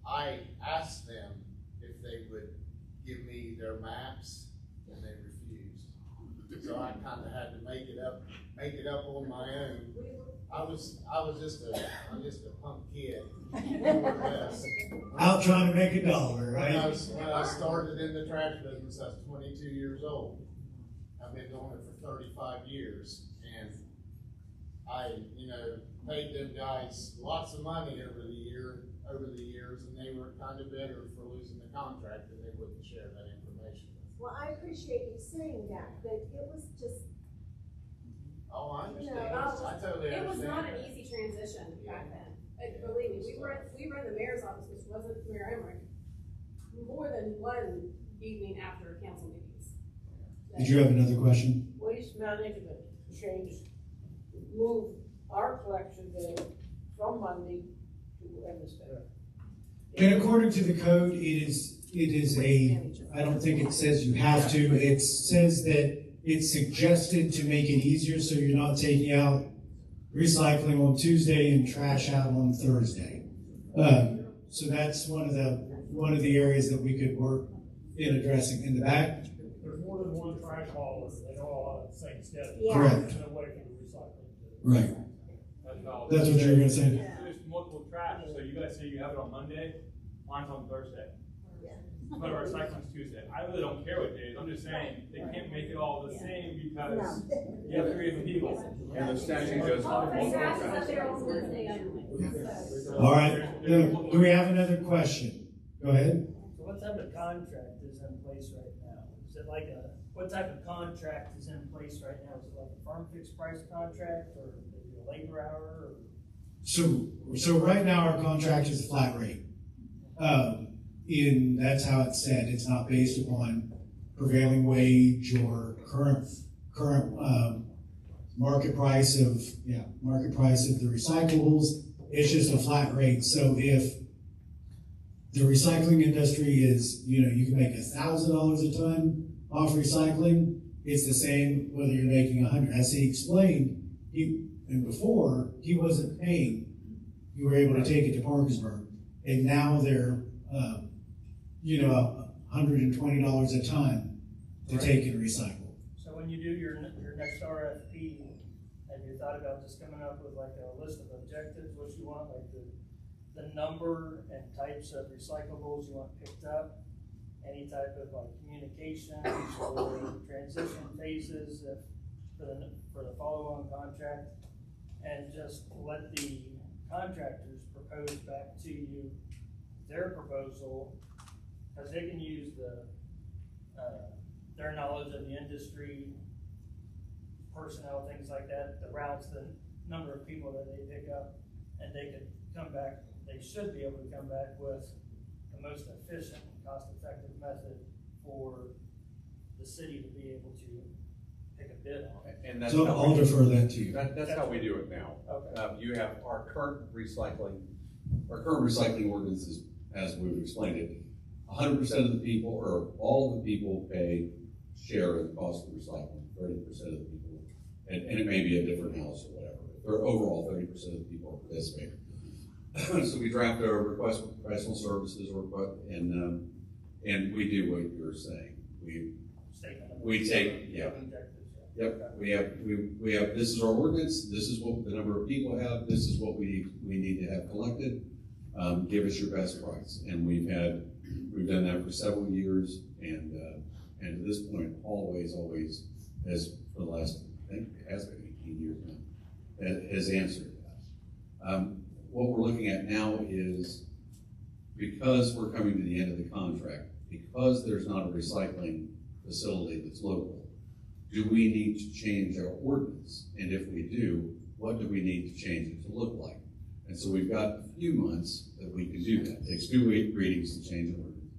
I asked them if they would give me their maps, and they refused. So I kinda had to make it up on my own. I'm just a punk kid. Out trying to make a dollar, right? When I started in the trash business, I was 22 years old. I've been doing it for 35 years, and I, paid them guys lots of money over the years, and they were kind of bitter for losing the contract, and they wouldn't share that information. Well, I appreciate you saying that, but it was just. Oh, I understand. No, I totally understand. It was not an easy transition back then. Believe me, we were in the mayor's office, which wasn't Mayor Emmerich, more than one evening after council meetings. Did you have another question? Waste management changed, moved our collection day from Monday to Wednesday. And according to the code, it is I don't think it says you have to. It says that it's suggested to make it easier so you're not taking out recycling on Tuesday and trash out on Thursday. So that's one of the areas that we could work in addressing. In the back? There's more than one trash hauler, they all have the same schedule. Yeah. Correct. And away from the recycling. Right. That's what you were gonna say. There's multiple trash, so you guys say you have it on Monday, mine's on Thursday. But our recycling's Tuesday. I really don't care what days, I'm just saying, they can't make it all the same because you have 3 different people. And the statute goes on. The trash is up there on Wednesday only. All right. Do we have another question? Go ahead. So what type of contract is in place right now? Is it like what type of contract is in place right now? Is it like a firm fixed price contract or a labor hour? Or? So right now our contract is a flat rate. That's how it's set. It's not based upon prevailing wage or current market price of the recyclables. It's just a flat rate. So if the recycling industry is, you can make $1,000 a ton off recycling, it's the same whether you're making 100. As he explained, before he wasn't paying. You were able to take it to Parkersburg, and now they're $120 a ton to take and recycle. So when you do your next RFP, have you thought about just coming up with like a list of objectives, what you want, like the number and types of recyclables you want picked up, any type of like communications or transition phases for the follow-on contract, and just let the contractors propose back to you their proposal, because they can use their knowledge of the industry, personnel, things like that, the routes, the number of people that they pick up, and they should be able to come back with the most efficient and cost-effective method for the city to be able to pick a bid on. And that's so I'll defer that to you. That's how we do it now. Okay. You have our current recycling ordinance, as we've explained it, 100% of the people, or all of the people pay share of the cost of recycling, 30% of the people, and it may be a different house or whatever, but overall 30% of the people are participating. So we draft a request for professional services, and we do what you're saying. We take, Yep, we have, this is our ordinance, this is what the number of people have, this is what we need to have collected. Give us your best price. And we've done that for several years, and to this point, always, as for the last, I think it has been 18 years now, has answered that. What we're looking at now is, because we're coming to the end of the contract, because there's not a recycling facility that's local, do we need to change our ordinance? And if we do, what do we need to change it to look like? And so we've got a few months that we can do that. It takes 2 readings to change an ordinance.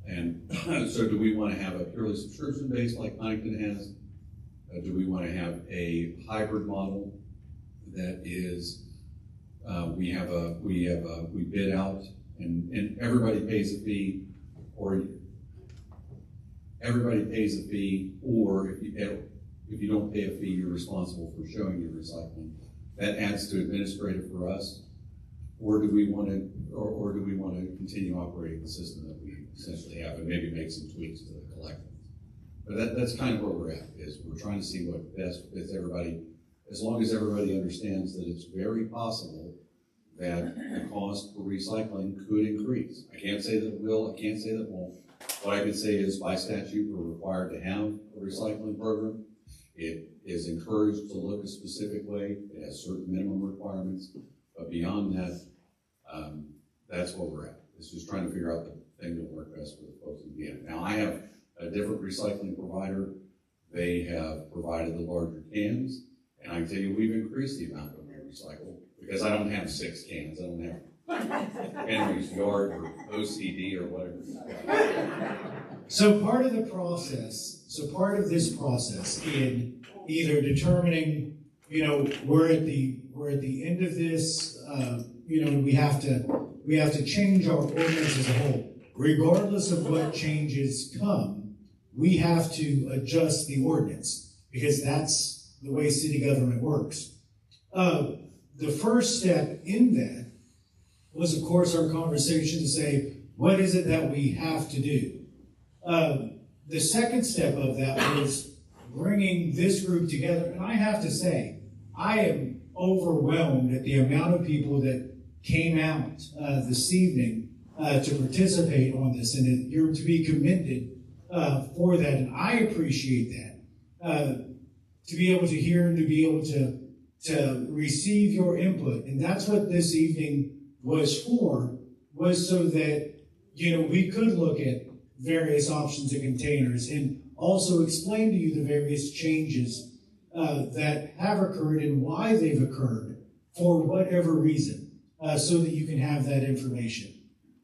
And so do we want to have a purely subscription-based like Huntington has? Do we want to have a hybrid model that is, we bid out and everybody pays a fee, or everybody pays a fee, or if you don't pay a fee, you're responsible for showing your recycling. That adds to administrative for us, or do we want to continue operating the system that we essentially have and maybe make some tweaks to the collections? But that's kind of where we're at, is we're trying to see what best fits everybody, as long as everybody understands that it's very possible that the cost for recycling could increase. I can't say that it will, I can't say that it won't. What I can say is by statute, we're required to have a recycling program. It is encouraged to look a specific way. It has certain minimum requirements, but beyond that, that's where we're at. It's just trying to figure out the thing that works best for the folks in the end. Now, I have a different recycling provider. They have provided the larger cans, and I can tell you we've increased the amount that we recycle because I don't have 6 cans. I don't have Henry's Yard or OCD or whatever. So part of this process in either determining, we're at the end of this, we have to change our ordinance as a whole. Regardless of what changes come, we have to adjust the ordinance because that's the way city government works. The first step in that was, of course, our conversation to say, what is it that we have to do? The second step of that was bringing this group together. And I have to say, I am overwhelmed at the amount of people that came out this evening to participate on this. And you're to be commended for that. And I appreciate that. To be able to hear and to be able to receive your input. And that's what this evening was for, was so that, we could look at various options of containers and also explain to you the various changes that have occurred and why they've occurred for whatever reason, so that you can have that information.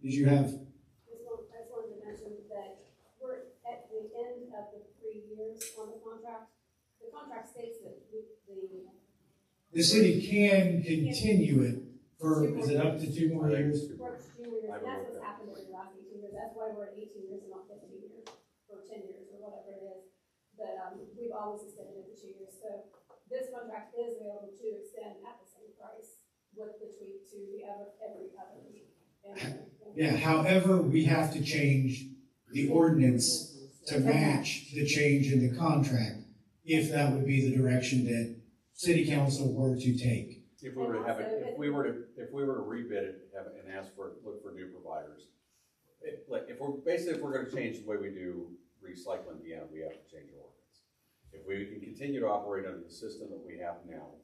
Did you have? I just wanted to mention that we're at the end of the 3 years on the contract. The contract states that The city can continue it for, is it up to 2 more years? For 2 years, and that's what's happened over the last 18 years. That's why we're at 18 years and not 15 years, or 10 years, or whatever it is. But we've always extended it to 2 years. So this contract is available to extend at the same price with the tweak to every other week. Yeah, however, we have to change the ordinance to match the change in the contract, if that would be the direction that city council were to take. If we were to have it, if we were to rebid it and look for new providers, if we're going to change the way we do recycling in Vienna, we have to change our ordinance. If we can continue to operate under the system that we have now,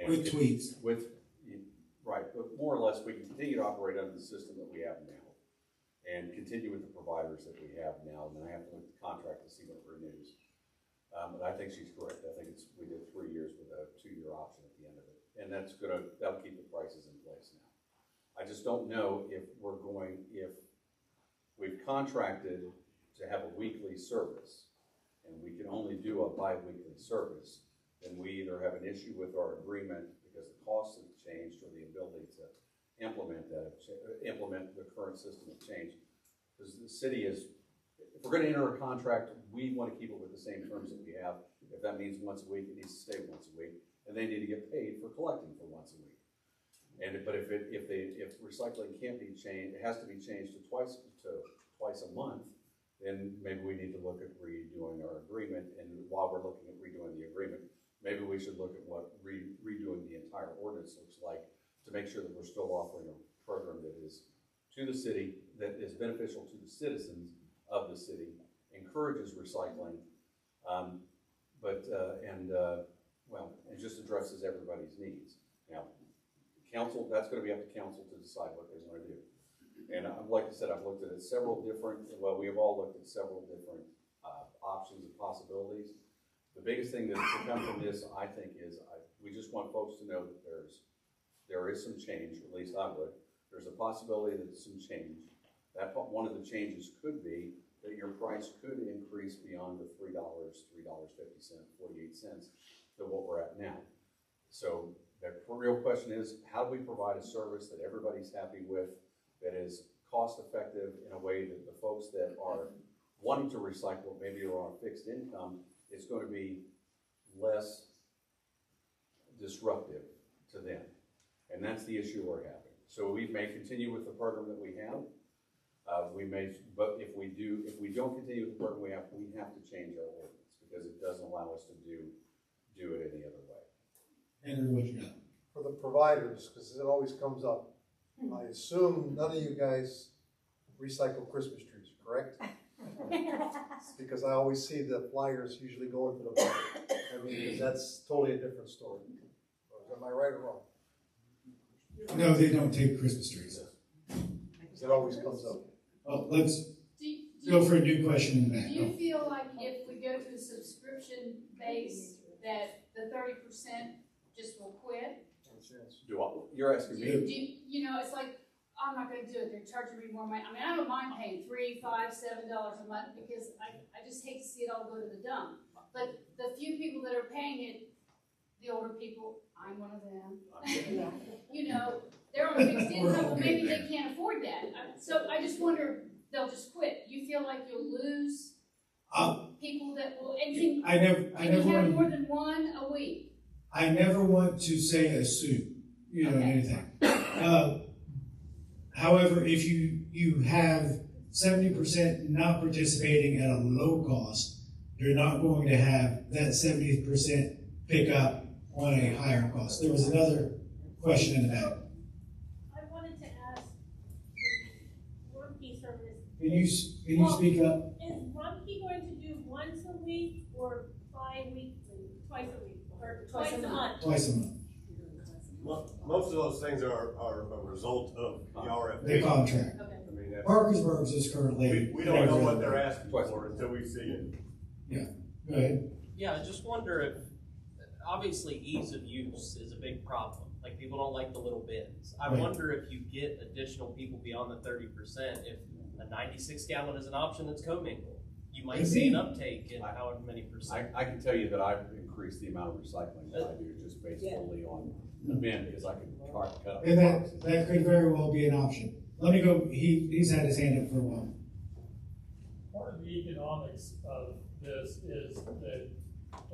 and with tweaks, right, but more or less we can continue to operate under the system that we have now, and continue with the providers that we have now. And then I have to look at the contract to see what renews. But I think she's correct. I think we did 3 years with a 2-year option at the end of it. And that'll keep the prices in place now. I just don't know if we've contracted to have a weekly service and we can only do a bi-weekly service, then we either have an issue with our agreement because the costs have changed or the ability to implement the current system of change. Because the city is, if we're going to enter a contract, we want to keep it with the same terms that we have. If that means once a week, it needs to stay once a week, and they need to get paid for collecting for once a week. But if recycling can't be changed, it has to be changed to twice a month, then maybe we need to look at redoing our agreement. And while we're looking at redoing the agreement, maybe we should look at what redoing the entire ordinance looks like to make sure that we're still offering a program that is to the city, that is beneficial to the citizens of the city, encourages recycling, and just addresses everybody's needs. Now, council, that's going to be up to council to decide what they want to do. And like I said, I've looked at it we have all looked at several different options and possibilities. The biggest thing that to come from this, I think, is we just want folks to know that there is some change, or at least I would. There's a possibility that there's some change. That one of the changes could be that your price could increase beyond the $3, $3.50, 48 cents to what we're at now. So the real question is, how do we provide a service that everybody's happy with, that is cost effective in a way that the folks that are wanting to recycle, maybe are on a fixed income, it's going to be less disruptive to them. And that's the issue we're having. So we may continue with the program that we have. But if we don't continue with the program we have to change our ordinance because it doesn't allow us to do it any other way. Henry, what you got? For the providers, because it always comes up, I assume none of you guys recycle Christmas trees, correct? Because I always see the flyers usually going to the market. I mean, that's totally a different story. Am I right or wrong? No, they don't take Christmas trees. It always comes up. Oh, let's go for a new question in the back. Do you feel like if we go to a subscription base that the 30% just will quit? You're asking me? You know, it's like, I'm not gonna do it, they're charging me more money. I mean, I don't mind paying $3, $5, $7 a month because I just hate to see it all go to the dump. But the few people that are paying it, the older people, I'm one of them. You know, they're on a fixed income, maybe they can't afford that. So I just wonder, they'll just quit. You feel like you'll lose people that will, and can you have more than one a week? I never want to say assume, anything. However, if you have 70% not participating at a low cost, you're not going to have that 70% pick up on a higher cost. There was another question in the back. I wanted to ask, Rumpke service. Can you speak up? Is Rumpke going to do once a week or bi-weekly, twice a week, or twice a month? Twice a month. Most of those things are a result of the RFP. The contract. I mean, Parkersburg's is currently. We don't know what they're asking for until we see it. Yeah, go ahead. Yeah, I just wonder if, obviously ease of use is a big problem. Like people don't like the little bins. I wonder if you get additional people beyond the 30%, if a 96 gallon is an option that's commingled. You might see an uptake in however many percent. I can tell you that I've increased the amount of recycling that I do just based solely on the bin because I can cut up. And that could very well be an option. Let me go, he's had his hand up for a while. Part of the economics of this is that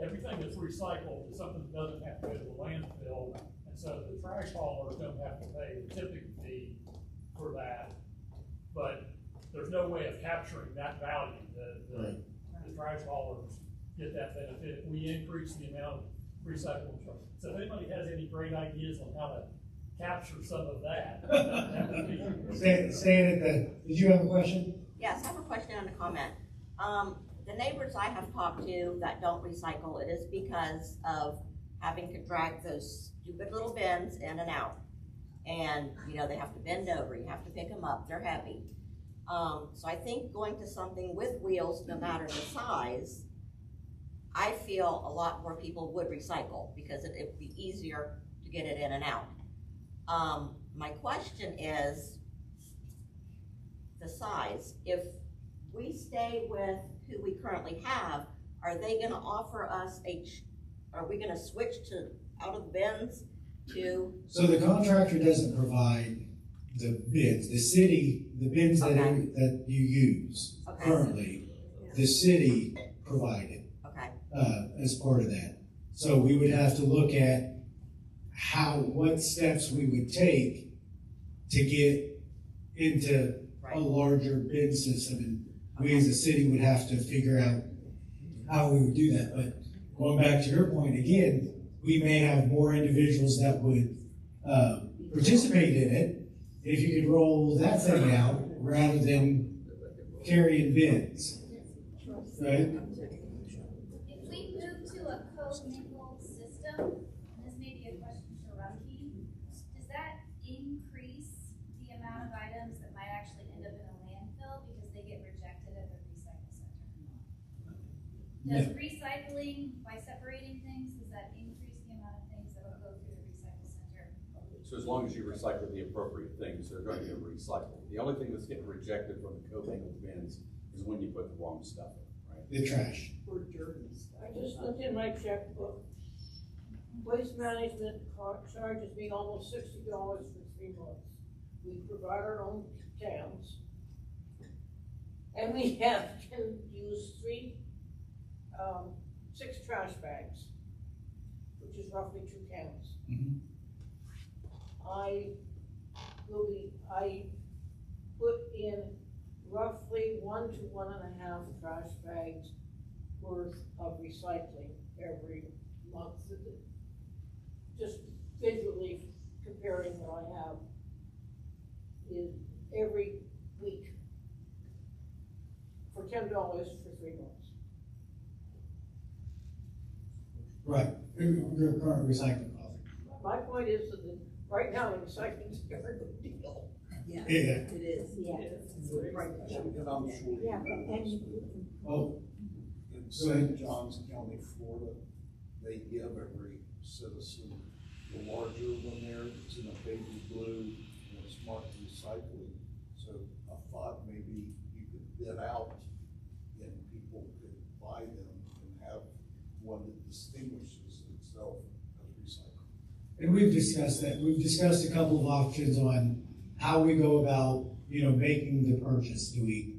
everything that's recycled is something that doesn't have to go to the landfill, and so the trash haulers don't have to pay the tipping fee for that. But there's no way of capturing that value. The trash haulers get that benefit if we increase the amount of recyclable trash. So if anybody has any great ideas on how to capture some of that, that would be. Did you have a question? Yes, I have a question and a comment. The neighbors I have talked to that don't recycle, it is because of having to drag those stupid little bins in and out. And, they have to bend over, you have to pick them up, they're heavy. So I think going to something with wheels, no matter the size, I feel a lot more people would recycle because it would be easier to get it in and out. My question is the size. If we stay with who we currently have, are they gonna offer us are we gonna switch to out of the bins to? So the contractor doesn't provide the bins. The bins that you use currently, the city provided as part of that. So we would have to look at what steps we would take to get into a larger bin system. And we as a city would have to figure out how we would do that. But going back to your point again, we may have more individuals that would participate in it if you could roll that thing out rather than carrying bins. Right? If we move to a co-mingled system, and this may be a question for Rumpke, does that increase the amount of items that might actually end up in a landfill because they get rejected at the recycle center? Does recycling, by separating things, does that increase the amount of things that will go through the recycle center? So as long as you recycle the appropriate things, they're going to get recycled. The only thing that's getting rejected from the co-mingled bins is when you put the wrong stuff in, right? The trash. I just looked in my checkbook. Waste management charges me almost $60 for 3 months. We provide our own cans. And we can use 6 trash bags, which is roughly 2 cans. Mhm. I put in roughly 1 to 1.5 trash bags worth of recycling every month. Just visually comparing what I have is every week for $10 for 3 months. Right, your current recycling cost. My point is that right now, recycling is a very good deal. Yeah. It is, yeah. Right. And I'm sure. Yeah, and Oh, In St. Johns County, Florida, they give every citizen the larger one there, it's in a baby blue, and it's marked recycling. So I thought maybe you could bid out and people could buy them and have one that distinguishes itself as recycling. and we've discussed that. We've discussed a couple of options on how we go about, making the purchase. Do we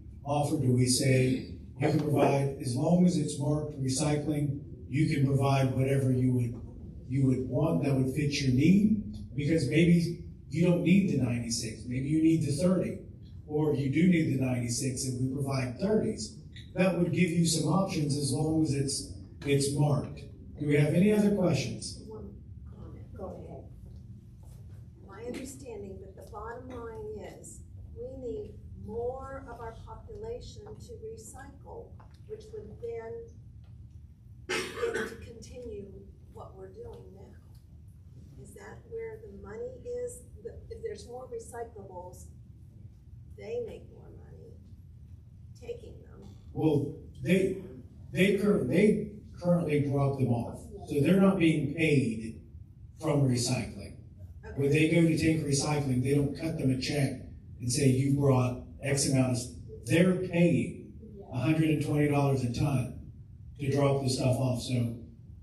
say, you can provide, as long as it's marked recycling, you can provide whatever you would want that would fit your need? Because maybe you don't need the 96, maybe you need the 30, or you do need the 96 and we provide 30s. That would give you some options as long as it's marked. Do we have any other questions? One comment. Go ahead. My understanding, but the bottom line is, we need more of our population to recycle, which would then begin to continue what we're doing now. Is that where the money is? If there's more recyclables, they make more money taking them. Well, they currently drop them off, so they're not being paid from recycling. When they go to take recycling, they don't cut them a check and say, you brought X amount of, they're paying $120 a ton to drop the stuff off. So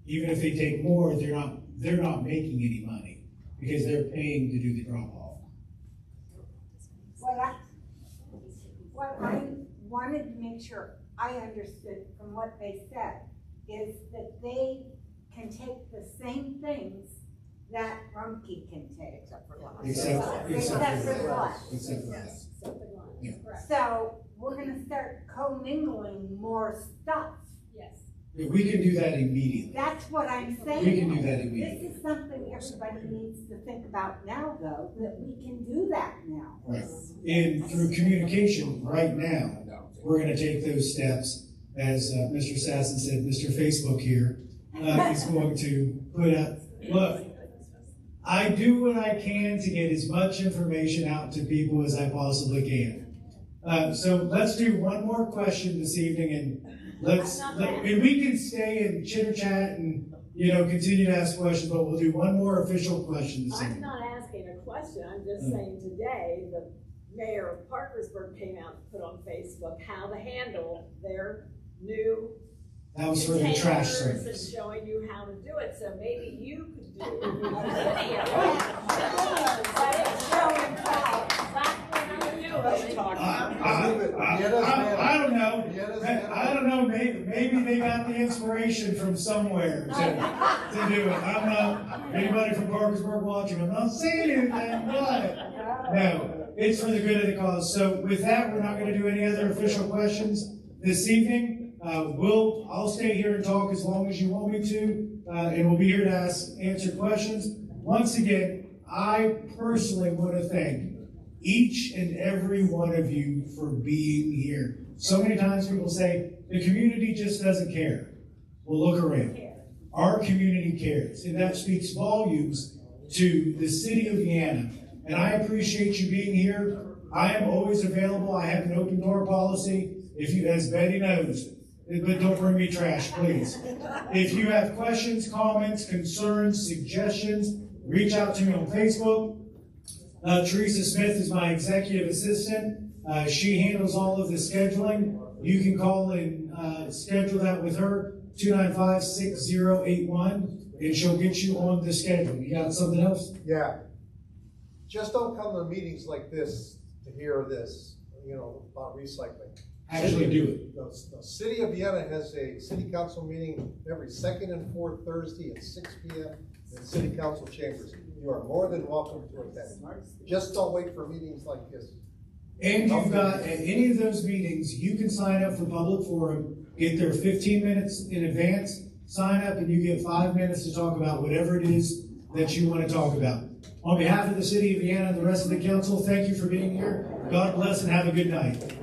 even if they take more, they're not making any money because they're paying to do the drop off. What I wanted to make sure I understood from what they said is that they can take the same things that Rumpke can take. Except for glass. Except for glass. Except for glass. Yeah. So we're gonna start commingling more stuff. Yes. Yeah, we can do that immediately. That's what I'm saying. We can do that immediately. This is something everybody needs to think about now, though, that we can do that now. Right. And through communication right now, we're going to take those steps. As Mr. Sasson said, Mr. Facebook here is going to put out, look, I do what I can to get as much information out to people as I possibly can. So let's do one more question this evening, and and we can stay and chitter chat and continue to ask questions, but we'll do one more official question this evening. I'm not asking a question, I'm just saying today the mayor of Parkersburg came out and put on Facebook how to handle their new That was for the trash containers service. and showing you how to do it, so maybe you could do a video. I don't know, maybe they got the inspiration from somewhere to do it. I'm not, anybody from Parkersburg watching, I'm not saying anything, but no, it's for the good of the cause. So with that, we're not gonna do any other official questions this evening. I'll stay here and talk as long as you want me to, and we'll be here to answer questions. Once again, I personally want to thank each and every one of you for being here. So many times people say, the community just doesn't care. Well, look around. Our community cares, and that speaks volumes to the city of Vienna. And I appreciate you being here. I am always available. I have an open door policy, as Betty knows. But don't bring me trash, please. If you have questions, comments, concerns, suggestions, reach out to me on Facebook. Teresa Smith is my executive assistant. She handles all of the scheduling. You can call and schedule that with her, 295-6081, and she'll get you on the schedule. You got something else? Yeah. just don't come to meetings like this to hear this, about recycling. Actually do it. The city of Vienna has a city council meeting every second and fourth Thursday at 6 p.m. in city council chambers. You are more than welcome to attend. Just don't wait for meetings like this. And you've got, at any of those meetings, you can sign up for public forum, get there 15 minutes in advance, sign up, and you get 5 minutes to talk about whatever it is that you want to talk about. On behalf of the city of Vienna and the rest of the council, thank you for being here. God bless and have a good night.